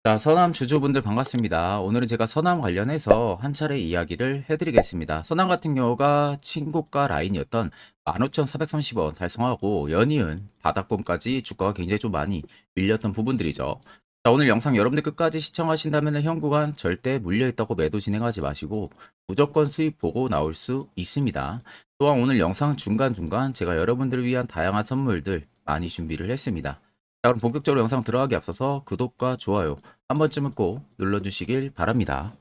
자, 서남 주주분들 반갑습니다. 오늘은 제가 서남 관련해서 한 차례 이야기를 해드리겠습니다. 서남 같은 경우가 친고가 라인이었던 15,430원 달성하고 연이은 바닥권까지 주가가 굉장히 좀 많이 밀렸던 부분들이죠. 자, 오늘 영상 여러분들 끝까지 시청하신다면 현 구간 절대 물려있다고 매도 진행하지 마시고 무조건 수익 보고 나올 수 있습니다. 또한 오늘 영상 중간중간 제가 여러분들을 위한 다양한 선물들 많이 준비를 했습니다. 자, 그럼 본격적으로 영상 들어가기 앞서서 구독과 좋아요 한 번쯤은 꼭 눌러주시길 바랍니다.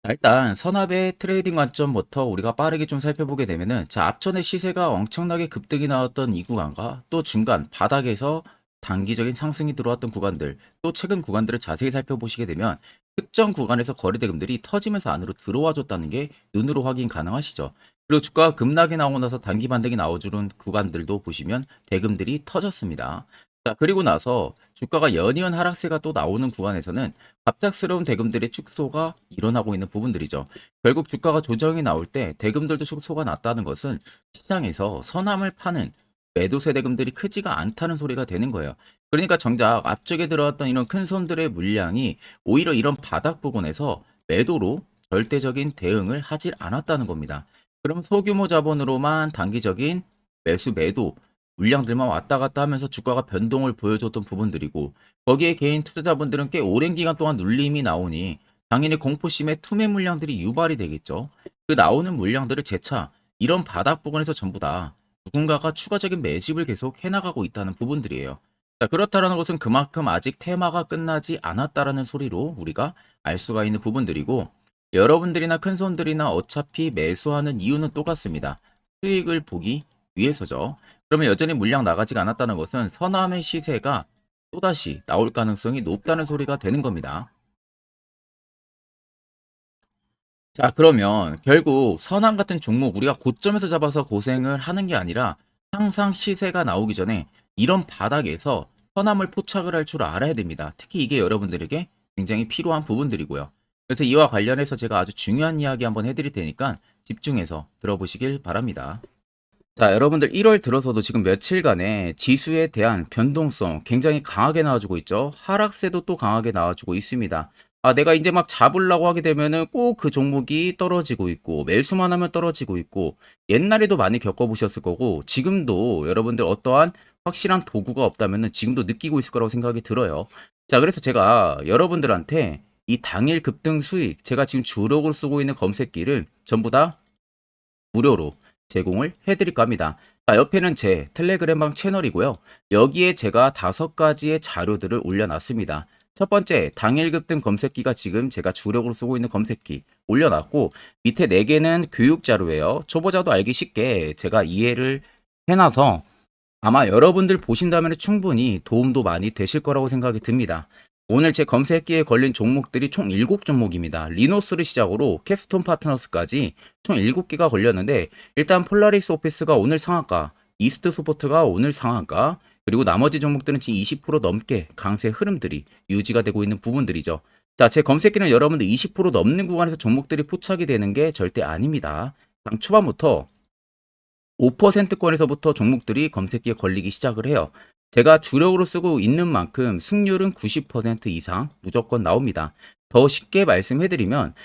자, 일단 선압의 트레이딩 관점부터 우리가 빠르게 좀 살펴보게 되면은, 자, 앞전에 시세가 엄청나게 급등이 나왔던 이 구간과 또 중간 바닥에서 단기적인 상승이 들어왔던 구간들, 또 최근 구간들을 자세히 살펴보시게 되면 특정 구간에서 거래대금들이 터지면서 안으로 들어와 줬다는 게 눈으로 확인 가능하시죠. 그리고 주가가 급락이 나오고 나서 단기 반등이 나와주는 구간들도 보시면 대금들이 터졌습니다. 자, 그리고 나서 주가가 연이은 하락세가 또 나오는 구간에서는 갑작스러운 대금들의 축소가 일어나고 있는 부분들이죠. 결국 주가가 조정이 나올 때 대금들도 축소가 났다는 것은 시장에서 선함을 파는 매도세 대금들이 크지가 않다는 소리가 되는 거예요. 그러니까 정작 앞쪽에 들어왔던 이런 큰 손들의 물량이 오히려 이런 바닥 부분에서 매도로 절대적인 대응을 하질 않았다는 겁니다. 그럼 소규모 자본으로만 단기적인 매수 매도 물량들만 왔다 갔다 하면서 주가가 변동을 보여줬던 부분들이고, 거기에 개인 투자자분들은 꽤 오랜 기간 동안 눌림이 나오니 당연히 공포심에 투매 물량들이 유발이 되겠죠. 그 나오는 물량들을 재차 이런 바닥 부분에서 전부 다 누군가가 추가적인 매집을 계속 해나가고 있다는 부분들이에요. 자, 그렇다는 것은 그만큼 아직 테마가 끝나지 않았다라는 소리로 우리가 알 수가 있는 부분들이고, 여러분들이나 큰손들이나 어차피 매수하는 이유는 똑같습니다. 수익을 보기 위해서죠. 그러면 여전히 물량 나가지가 않았다는 것은 선암의 시세가 또다시 나올 가능성이 높다는 소리가 되는 겁니다. 자, 그러면 결국 선암 같은 종목 우리가 고점에서 잡아서 고생을 하는 게 아니라 항상 시세가 나오기 전에 이런 바닥에서 선암을 포착을 할 줄 알아야 됩니다. 특히 이게 여러분들에게 굉장히 필요한 부분들이고요. 그래서 이와 관련해서 제가 아주 중요한 이야기 한번 해드릴 테니까 집중해서 들어보시길 바랍니다. 자, 여러분들 1월 들어서도 지금 며칠간의 지수에 대한 변동성 굉장히 강하게 나와주고 있죠. 하락세도 또 강하게 나와주고 있습니다. 아, 내가 이제 막 잡으려고 하게 되면은 꼭 그 종목이 떨어지고 있고, 매수만 하면 떨어지고 있고, 옛날에도 많이 겪어보셨을 거고, 지금도 여러분들 어떠한 확실한 도구가 없다면은 지금도 느끼고 있을 거라고 생각이 들어요. 자, 그래서 제가 여러분들한테 이 당일 급등 수익, 제가 지금 주력으로 쓰고 있는 검색기를 전부 다 무료로 제공을 해드릴까 합니다. 자, 옆에는 제 텔레그램방 채널이고요. 여기에 제가 5가지의 자료들을 올려놨습니다. 첫 번째, 당일 급등 검색기가 지금 제가 주력으로 쓰고 있는 검색기 올려놨고, 밑에 4개는 교육 자료예요. 초보자도 알기 쉽게 제가 이해를 해놔서 아마 여러분들 보신다면 충분히 도움도 많이 되실 거라고 생각이 듭니다. 오늘 제 검색기에 걸린 종목들이 총 7종목입니다. 리노스를 시작으로 캡스톤 파트너스까지 총 7개가 걸렸는데, 일단 폴라리스 오피스가 오늘 상한가, 이스트 소프트가 오늘 상한가, 그리고 나머지 종목들은 지금 20% 넘게 강세 흐름들이 유지가 되고 있는 부분들이죠. 자, 제 검색기는 여러분들 20% 넘는 구간에서 종목들이 포착이 되는 게 절대 아닙니다. 당 초반부터 5%권에서부터 종목들이 검색기에 걸리기 시작을 해요. 제가 주력으로 쓰고 있는 만큼 승률은 90% 이상 무조건 나옵니다. 더 쉽게 말씀해드리면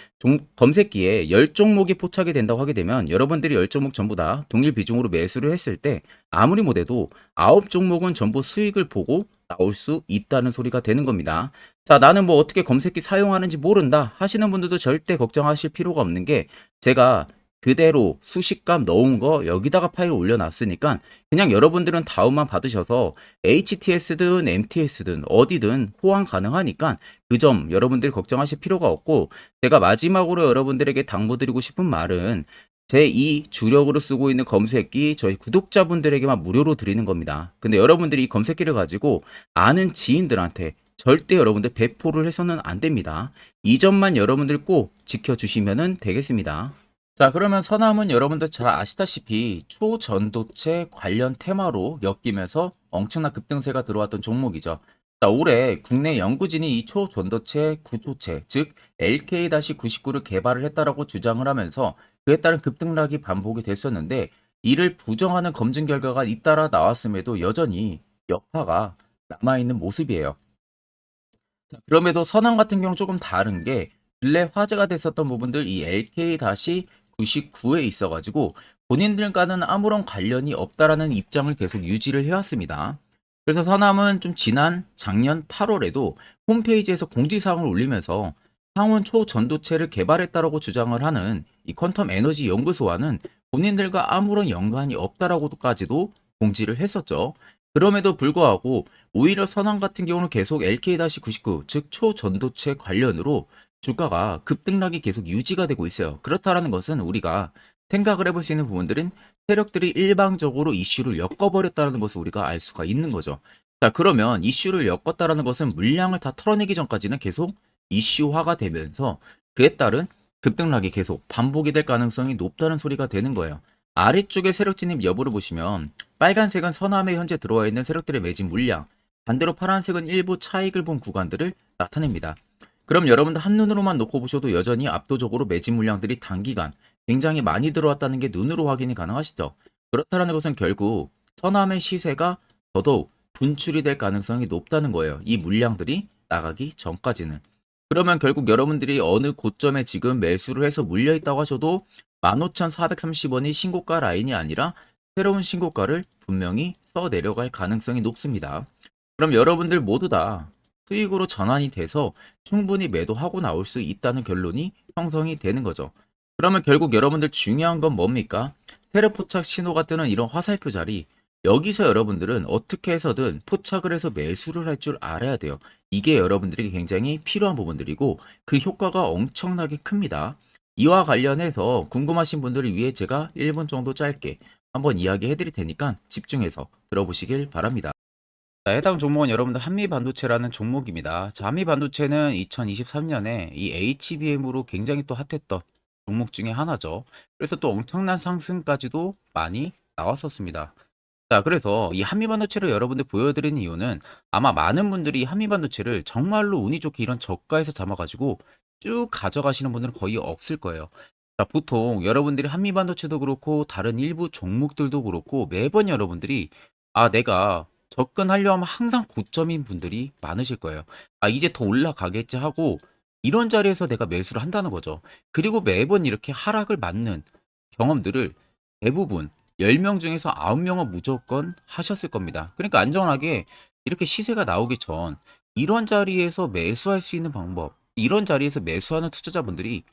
검색기에 10종목이 포착이 된다고 하게 되면 여러분들이 10종목 전부 다 동일 비중으로 매수를 했을 때 아무리 못해도 9종목은 전부 수익을 보고 나올 수 있다는 소리가 되는 겁니다. 자, 나는 뭐 어떻게 검색기 사용하는지 모른다 하시는 분들도 절대 걱정하실 필요가 없는 게, 제가 그대로 수식값 넣은 거 여기다가 파일 올려놨으니까 그냥 여러분들은 다운만 받으셔서 HTS든 MTS든 어디든 호환 가능하니까 그 점 여러분들이 걱정하실 필요가 없고, 제가 마지막으로 여러분들에게 당부드리고 싶은 말은 제 이 주력으로 쓰고 있는 검색기 저희 구독자분들에게만 무료로 드리는 겁니다. 근데 여러분들이 이 검색기를 가지고 아는 지인들한테 절대 여러분들 배포를 해서는 안 됩니다. 이 점만 여러분들 꼭 지켜주시면 되겠습니다. 자, 그러면 서남은 여러분들 잘 아시다시피 초전도체 관련 테마로 엮이면서 엄청난 급등세가 들어왔던 종목이죠. 자, 올해 국내 연구진이 이 초전도체 구조체, 즉 LK-99를 개발을 했다라고 주장을 하면서 그에 따른 급등락이 반복이 됐었는데, 이를 부정하는 검증 결과가 잇따라 나왔음에도 여전히 여파가 남아있는 모습이에요. 자, 그럼에도 선왕 같은 경우는 조금 다른 게 근래 화제가 됐었던 부분들 이 LK-99에 있어가지고 본인들과는 아무런 관련이 없다라는 입장을 계속 유지를 해왔습니다. 그래서 서남은 좀 지난 작년 8월에도 홈페이지에서 공지사항을 올리면서 상온 초전도체를 개발했다라고 주장을 하는 이 퀀텀 에너지 연구소와는 본인들과 아무런 연관이 없다라고까지도 공지를 했었죠. 그럼에도 불구하고 오히려 선왕 같은 경우는 계속 LK-99, 즉 초전도체 관련으로 주가가 급등락이 계속 유지가 되고 있어요. 그렇다라는 것은 우리가 생각을 해볼 수 있는 부분들은 세력들이 일방적으로 이슈를 엮어버렸다는 것을 우리가 알 수가 있는 거죠. 자, 그러면 이슈를 엮었다라는 것은 물량을 다 털어내기 전까지는 계속 이슈화가 되면서 그에 따른 급등락이 계속 반복이 될 가능성이 높다는 소리가 되는 거예요. 아래쪽에 세력 진입 여부를 보시면 빨간색은 서남에 현재 들어와 있는 세력들의 매집 물량, 반대로 파란색은 일부 차익을 본 구간들을 나타냅니다. 그럼 여러분들 한눈으로만 놓고 보셔도 여전히 압도적으로 매집 물량들이 단기간 굉장히 많이 들어왔다는 게 눈으로 확인이 가능하시죠. 그렇다는 것은 결국 서남의 시세가 더더욱 분출이 될 가능성이 높다는 거예요. 이 물량들이 나가기 전까지는. 그러면 결국 여러분들이 어느 고점에 지금 매수를 해서 물려있다고 하셔도 15,430원이 신고가 라인이 아니라 새로운 신고가를 분명히 써 내려갈 가능성이 높습니다. 그럼 여러분들 모두 다 수익으로 전환이 돼서 충분히 매도하고 나올 수 있다는 결론이 형성이 되는 거죠. 그러면 결국 여러분들 중요한 건 뭡니까? 세력 포착 신호가 뜨는 이런 화살표 자리, 여기서 여러분들은 어떻게 해서든 포착을 해서 매수를 할 줄 알아야 돼요. 이게 여러분들에게 굉장히 필요한 부분들이고 그 효과가 엄청나게 큽니다. 이와 관련해서 궁금하신 분들을 위해 제가 1분 정도 짧게 한번 이야기해 드릴 테니까 집중해서 들어보시길 바랍니다. 자, 해당 종목은 여러분들 한미반도체라는 종목입니다. 자, 한미반도체는 2023년에 이 HBM으로 굉장히 또 핫했던 종목 중에 하나죠. 그래서 또 엄청난 상승까지도 많이 나왔었습니다. 자, 그래서 이 한미반도체를 여러분들 보여드리는 이유는 아마 많은 분들이 한미반도체를 정말로 운이 좋게 이런 저가에서 잡아가지고 쭉 가져가시는 분들은 거의 없을 거예요. 자, 보통 여러분들이 한미반도체도 그렇고 다른 일부 종목들도 그렇고 매번 여러분들이 내가 접근하려 하면 항상 고점인 분들이 많으실 거예요. 이제 더 올라가겠지 하고 이런 자리에서 내가 매수를 한다는 거죠. 그리고 매번 이렇게 하락을 맞는 경험들을 대부분 10명 중에서 9명은 무조건 하셨을 겁니다. 그러니까 안전하게 이렇게 시세가 나오기 전 이런 자리에서 매수할 수 있는 방법, 이런 자리에서 매수하는 투자자분들이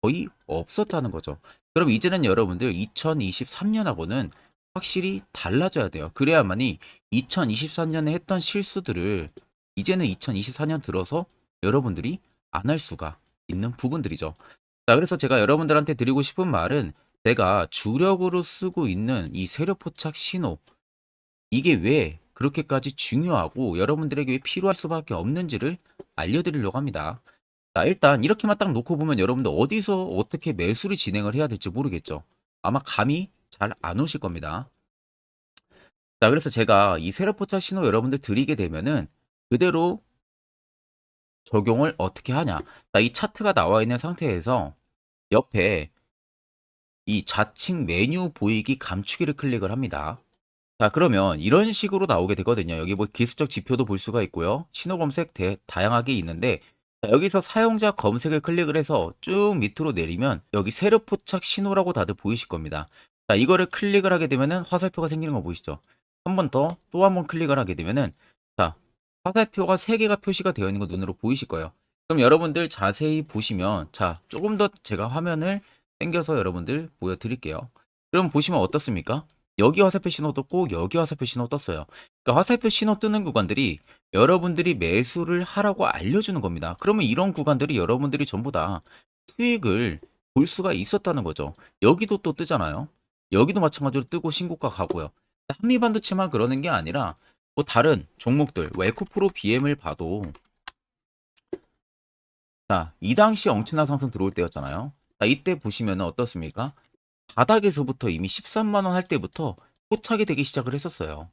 거의 없었다는 거죠. 그럼 이제는 여러분들 2023년하고는 확실히 달라져야 돼요. 그래야만이 2023년에 했던 실수들을 이제는 2024년 들어서 여러분들이 안 할 수가 있는 부분들이죠. 자, 그래서 제가 여러분들한테 드리고 싶은 말은 제가 주력으로 쓰고 있는 이 세력 포착 신호, 이게 왜 그렇게까지 중요하고 여러분들에게 왜 필요할 수밖에 없는지를 알려드리려고 합니다. 자, 일단 이렇게만 딱 놓고 보면 여러분들 어디서 어떻게 매수를 진행을 해야 될지 모르겠죠. 아마 감이 잘 안 오실 겁니다. 자, 그래서 제가 이 세력 포착 신호 여러분들 드리게 되면은 그대로 적용을 어떻게 하냐. 자, 이 차트가 나와 있는 상태에서 옆에 이 좌측 메뉴 보이기 감추기를 클릭을 합니다. 자, 그러면 이런 식으로 나오게 되거든요. 여기 뭐 기술적 지표도 볼 수가 있고요. 신호 검색 다양하게 있는데 자, 여기서 사용자 검색을 클릭을 해서 쭉 밑으로 내리면 여기 세력 포착 신호라고 다들 보이실 겁니다. 자, 이거를 클릭을 하게 되면은 화살표가 생기는 거 보이시죠? 한 번 더 또 한 번 클릭을 하게 되면은 자, 화살표가 3개가 표시가 되어 있는 거 눈으로 보이실 거예요. 그럼 여러분들 자세히 보시면 자, 조금 더 제가 화면을 당겨서 여러분들 보여드릴게요. 그럼 보시면 어떻습니까? 여기 화살표 신호 떴고 여기 화살표 신호 떴어요. 그러니까 화살표 신호 뜨는 구간들이 여러분들이 매수를 하라고 알려주는 겁니다. 그러면 이런 구간들이 여러분들이 전부 다 수익을 볼 수가 있었다는 거죠. 여기도 또 뜨잖아요. 여기도 마찬가지로 뜨고 신고가 가고요. 한미반도체만 그러는 게 아니라 뭐 다른 종목들, 뭐 에코프로 BM을 봐도 자, 이 당시 엄청난 상승 들어올 때였잖아요. 자, 이때 보시면 어떻습니까? 바닥에서부터 이미 13만 원 할 때부터 포착이 되기 시작을 했었어요.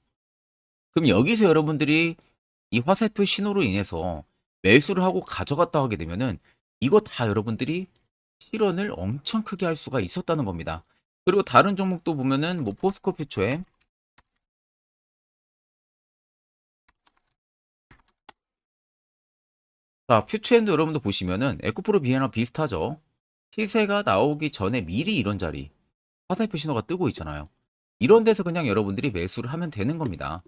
그럼 여기서 여러분들이 이 화살표 신호로 인해서 매수를 하고 가져갔다 하게 되면은 이거 다 여러분들이 실현을 엄청 크게 할 수가 있었다는 겁니다. 그리고 다른 종목도 보면은 뭐 포스코 퓨처엠 자, 퓨처엔도 여러분들 보시면은 에코프로 비행이랑 비슷하죠. 시세가 나오기 전에 미리 이런 자리 화살표 신호가 뜨고 있잖아요. 이런 데서 그냥 여러분들이 매수를 하면 되는 겁니다.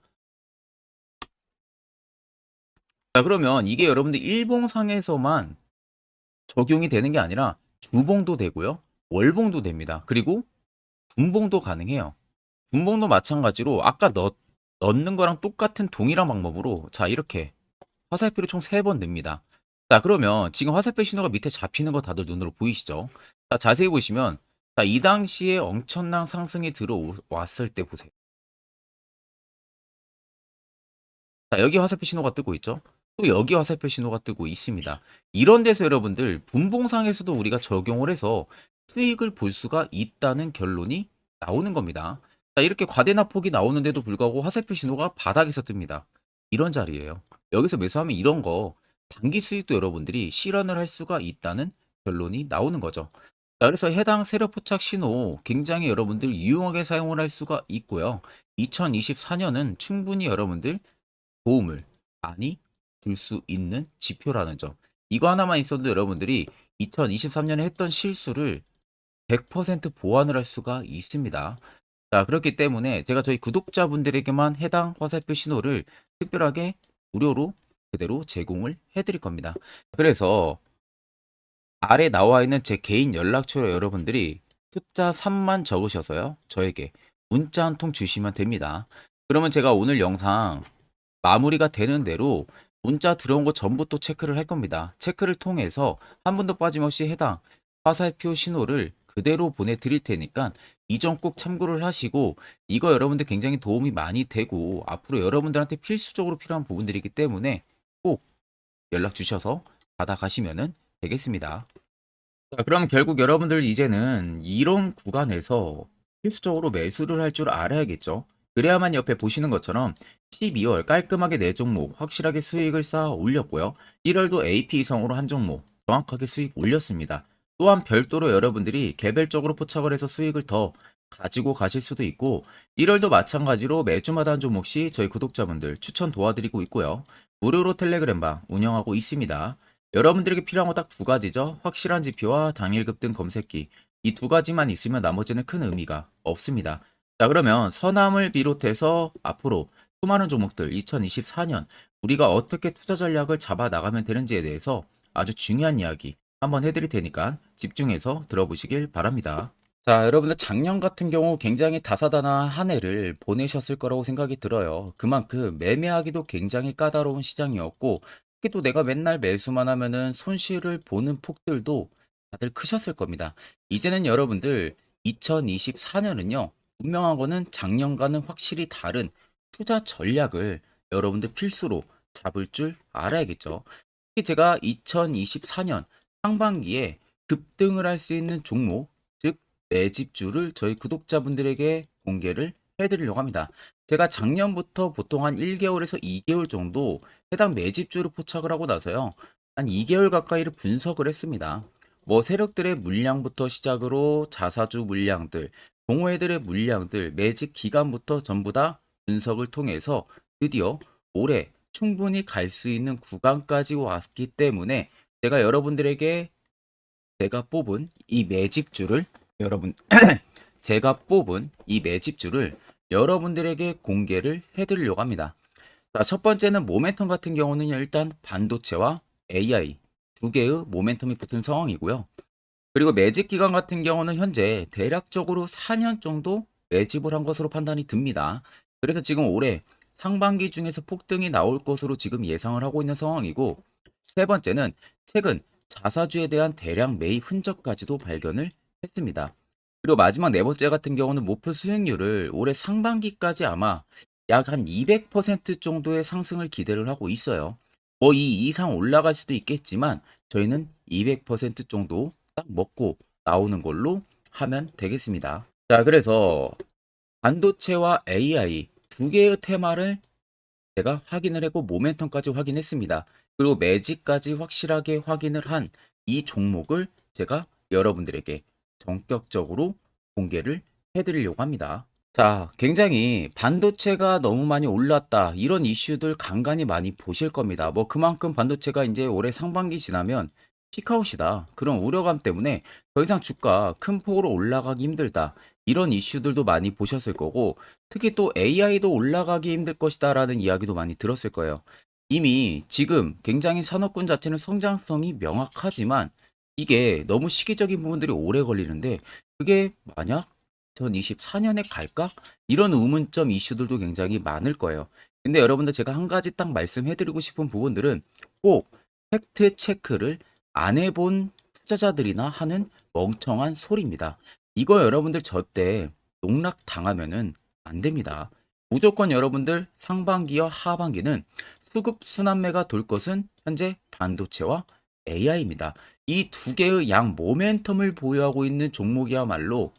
자, 그러면 이게 여러분들 일봉상에서만 적용이 되는 게 아니라 주봉도 되고요. 월봉도 됩니다. 그리고 분봉도 가능해요. 분봉도 마찬가지로 아까 넣는 거랑 똑같은 동일한 방법으로 자, 이렇게 화살표를 총 3번 냅니다. 자, 그러면 지금 화살표 신호가 밑에 잡히는 거 다들 눈으로 보이시죠? 자, 자세히 보시면 자, 이 당시에 엄청난 상승이 들어왔을 때 보세요. 자, 여기 화살표 신호가 뜨고 있죠? 또 여기 화살표 신호가 뜨고 있습니다. 이런 데서 여러분들 분봉상에서도 우리가 적용을 해서 수익을 볼 수가 있다는 결론이 나오는 겁니다. 자, 이렇게 과대납폭이 나오는데도 불구하고 화살표 신호가 바닥에서 뜹니다. 이런 자리예요. 여기서 매수하면 이런 거 단기 수익도 여러분들이 실현을 할 수가 있다는 결론이 나오는 거죠. 자, 그래서 해당 세력 포착 신호 굉장히 여러분들 유용하게 사용을 할 수가 있고요. 2024년은 충분히 여러분들 도움을 많이 줄 수 있는 지표라는 점. 이거 하나만 있어도 여러분들이 2023년에 했던 실수를 100% 보완을 할 수가 있습니다. 자, 그렇기 때문에 제가 저희 구독자분들에게만 해당 화살표 신호를 특별하게 무료로 그대로 제공을 해드릴 겁니다. 그래서 아래 나와 있는 제 개인 연락처로 여러분들이 숫자 3만 적으셔서요. 저에게 문자 한 통 주시면 됩니다. 그러면 제가 오늘 영상 마무리가 되는 대로 문자 들어온 거 전부 또 체크를 할 겁니다. 체크를 통해서 한 번도 빠짐없이 해당 화살표 신호를 그대로 보내드릴 테니까 이 점 꼭 참고를 하시고 이거 여러분들 굉장히 도움이 많이 되고 앞으로 여러분들한테 필수적으로 필요한 부분들이기 때문에 꼭 연락 주셔서 받아가시면 되겠습니다. 자, 그럼 결국 여러분들 이제는 이런 구간에서 필수적으로 매수를 할 줄 알아야겠죠. 그래야만 옆에 보시는 것처럼 12월 깔끔하게 4종목 확실하게 수익을 쌓아 올렸고요. 1월도 AP 이상으로 한 종목 정확하게 수익 올렸습니다. 또한 별도로 여러분들이 개별적으로 포착을 해서 수익을 더 가지고 가실 수도 있고 1월도 마찬가지로 매주마다 한 종목씩 저희 구독자분들 추천 도와드리고 있고요. 무료로 텔레그램방 운영하고 있습니다. 여러분들에게 필요한 거 딱 두 가지죠. 확실한 지표와 당일 급등 검색기. 이 두 가지만 있으면 나머지는 큰 의미가 없습니다. 자, 그러면 서남을 비롯해서 앞으로 수많은 종목들 2024년 우리가 어떻게 투자 전략을 잡아 나가면 되는지에 대해서 아주 중요한 이야기 한번 해드릴 테니까 집중해서 들어보시길 바랍니다. 자, 여러분들 작년 같은 경우 굉장히 다사다난한 한 해를 보내셨을 거라고 생각이 들어요. 그만큼 매매하기도 굉장히 까다로운 시장이었고 특히 또 내가 맨날 매수만 하면은 손실을 보는 폭들도 다들 크셨을 겁니다. 이제는 여러분들 2024년은요. 분명한 거는 작년과는 확실히 다른 투자 전략을 여러분들 필수로 잡을 줄 알아야겠죠. 특히 제가 2024년 상반기에 급등을 할 수 있는 종목, 즉 매집주를 저희 구독자분들에게 공개를 해드리려고 합니다. 제가 작년부터 보통 한 1개월에서 2개월 정도 해당 매집주를 포착을 하고 나서요. 한 2개월 가까이를 분석을 했습니다. 뭐 세력들의 물량부터 시작으로 자사주 물량들, 동호회들의 물량들, 매집 기간부터 전부 다 분석을 통해서 드디어 올해 충분히 갈 수 있는 구간까지 왔기 때문에 제가 여러분들에게 제가 뽑은 이 매집주를 여러분 제가 뽑은 이 매집주를 여러분들에게 공개를 해드리려고 합니다. 자, 첫 번째는 모멘텀 같은 경우는 일단 반도체와 AI 두 개의 모멘텀이 붙은 상황이고요. 그리고 매집 기간 같은 경우는 현재 대략적으로 4년 정도 매집을 한 것으로 판단이 듭니다. 그래서 지금 올해 상반기 중에서 폭등이 나올 것으로 지금 예상을 하고 있는 상황이고 세 번째는 최근 자사주에 대한 대량 매입 흔적까지도 발견을 했습니다. 그리고 마지막 네 번째 같은 경우는 목표 수익률을 올해 상반기까지 아마 약 한 200% 정도의 상승을 기대를 하고 있어요. 뭐 이 이상 올라갈 수도 있겠지만 저희는 200% 정도 딱 먹고 나오는 걸로 하면 되겠습니다. 자, 그래서 반도체와 AI 두 개의 테마를 제가 확인을 했고 모멘텀까지 확인했습니다. 그리고 매직까지 확실하게 확인을 한 이 종목을 제가 여러분들에게 전격적으로 공개를 해드리려고 합니다. 자, 굉장히 반도체가 너무 많이 올랐다. 이런 이슈들 간간히 많이 보실 겁니다. 뭐 그만큼 반도체가 이제 올해 상반기 지나면 피크아웃이다. 그런 우려감 때문에 더 이상 주가 큰 폭으로 올라가기 힘들다. 이런 이슈들도 많이 보셨을 거고, 특히 또 AI도 올라가기 힘들 것이다라는 이야기도 많이 들었을 거예요. 이미 지금 굉장히 산업군 자체는 성장성이 명확하지만 이게 너무 시기적인 부분들이 오래 걸리는데, 그게 만약 2024년에 갈까? 이런 의문점 이슈들도 굉장히 많을 거예요. 근데 여러분들 제가 한 가지 딱 말씀해 드리고 싶은 부분들은 꼭 팩트 체크를 안 해본 투자자들이나 하는 멍청한 소리입니다. 이거 여러분들 절대 농락 당하면은 안 됩니다. 무조건 여러분들 상반기와 하반기는 수급 순환매가 돌 것은 현재 반도체와 AI입니다. 이 두 개의 양 모멘텀을 보유하고 있는 종목이야말로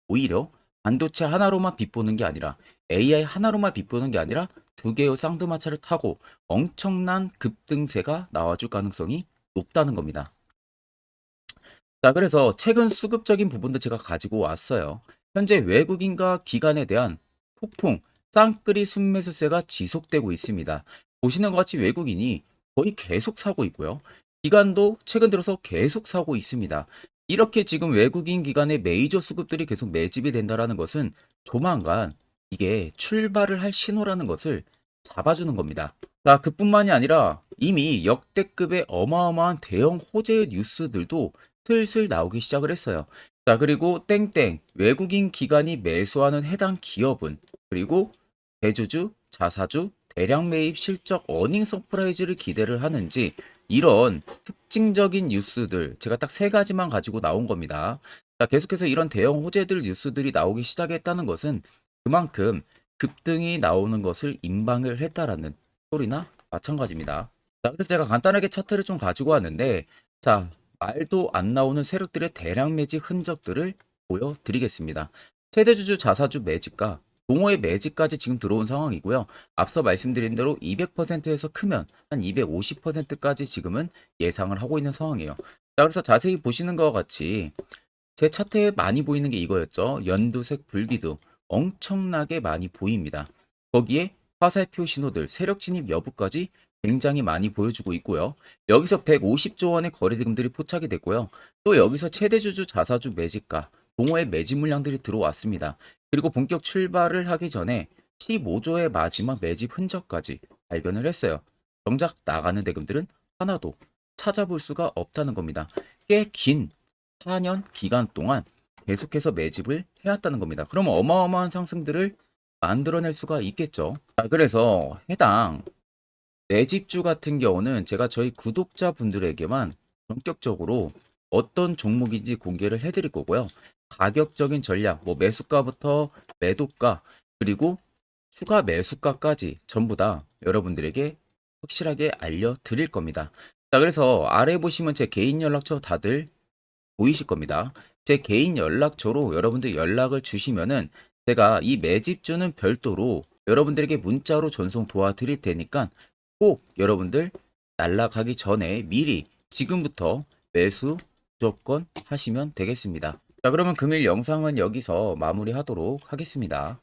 오히려 반도체 하나로만 빗보는 게 아니라 AI 하나로만 빗보는 게 아니라 두 개의 쌍두마차를 타고 엄청난 급등세가 나와줄 가능성이 높다는 겁니다. 자, 그래서 최근 수급적인 부분도 제가 가지고 왔어요. 현재 외국인과 기관에 대한 폭풍, 쌍끌이 순매수세가 지속되고 있습니다. 보시는 것 같이 외국인이 거의 계속 사고 있고요. 기관도 최근 들어서 계속 사고 있습니다. 이렇게 지금 외국인 기관의 메이저 수급들이 계속 매집이 된다는 것은 조만간 이게 출발을 할 신호라는 것을 잡아주는 겁니다. 자, 그뿐만이 아니라 이미 역대급의 어마어마한 대형 호재의 뉴스들도 슬슬 나오기 시작을 했어요. 자, 그리고 땡땡 외국인 기관이 매수하는 해당 기업은 그리고 대주주, 자사주, 대량 매입 실적 어닝 서프라이즈를 기대를 하는지 이런 특징적인 뉴스들 제가 딱 세 가지만 가지고 나온 겁니다. 자, 계속해서 이런 대형 호재들 뉴스들이 나오기 시작했다는 것은 그만큼 급등이 나오는 것을 임방을 했다라는 소리나 마찬가지입니다. 자, 그래서 제가 간단하게 차트를 좀 가지고 왔는데, 자, 말도 안 나오는 세력들의 대량 매집 흔적들을 보여드리겠습니다. 최대주주 자사주 매집과 동호회 매집까지 지금 들어온 상황이고요. 앞서 말씀드린 대로 200%에서 크면 한 250%까지 지금은 예상을 하고 있는 상황이에요. 자, 그래서 자세히 보시는 것과 같이 제 차트에 많이 보이는 게 이거였죠. 연두색 불기둥 엄청나게 많이 보입니다. 거기에 화살표 신호들, 세력 진입 여부까지 굉장히 많이 보여주고 있고요. 여기서 150조 원의 거래대금들이 포착이 됐고요. 또 여기서 최대주주 자사주 매집가, 동호회 매집 물량들이 들어왔습니다. 그리고 본격 출발을 하기 전에 15조의 마지막 매집 흔적까지 발견을 했어요. 정작 나가는 대금들은 하나도 찾아볼 수가 없다는 겁니다. 꽤 긴 4년 기간 동안 계속해서 매집을 해왔다는 겁니다. 그러면 어마어마한 상승들을 만들어낼 수가 있겠죠. 자, 그래서 해당 매집주 같은 경우는 제가 저희 구독자분들에게만 본격적으로 어떤 종목인지 공개를 해드릴 거고요. 가격적인 전략, 뭐 매수가부터 매도가, 그리고 추가 매수가까지 전부 다 여러분들에게 확실하게 알려드릴 겁니다. 자, 그래서 아래 보시면 제 개인 연락처 다들 보이실 겁니다. 제 개인 연락처로 여러분들 연락을 주시면은 제가 이 매집주는 별도로 여러분들에게 문자로 전송 도와드릴 테니까 꼭 여러분들 날라가기 전에 미리 지금부터 매수 무조건 하시면 되겠습니다. 자, 그러면 금일 영상은 여기서 마무리하도록 하겠습니다.